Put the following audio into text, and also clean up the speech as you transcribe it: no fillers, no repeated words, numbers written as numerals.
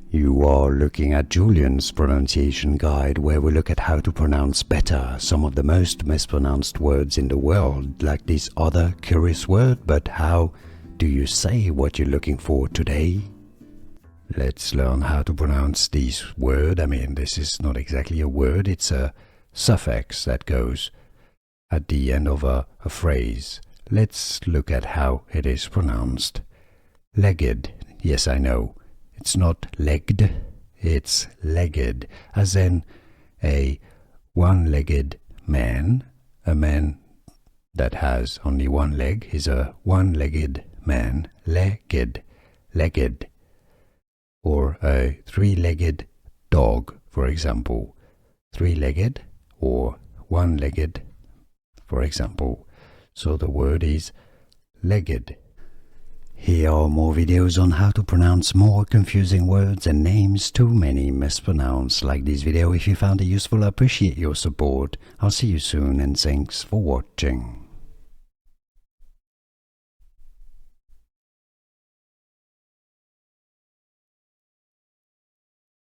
You are looking at Julian's pronunciation guide, where we look at how to pronounce better some of the most mispronounced words in the world, like this other curious word. But how do you say what you're looking for today? Let's learn how to pronounce this word. This is not exactly a word, it's a suffix that goes at the end of a phrase. Let's look at how it is pronounced. Legged. Yes, I know. It's not legged, it's legged, as in a one-legged man. A man that has only one leg is a one-legged man. Legged, legged. Or a three-legged dog, for example. Three-legged or one-legged, for example. So the word is legged. Here are more videos on how to pronounce more confusing words and names too many mispronounced. Like this video if you found it useful. I appreciate your support. I'll see you soon and thanks for watching.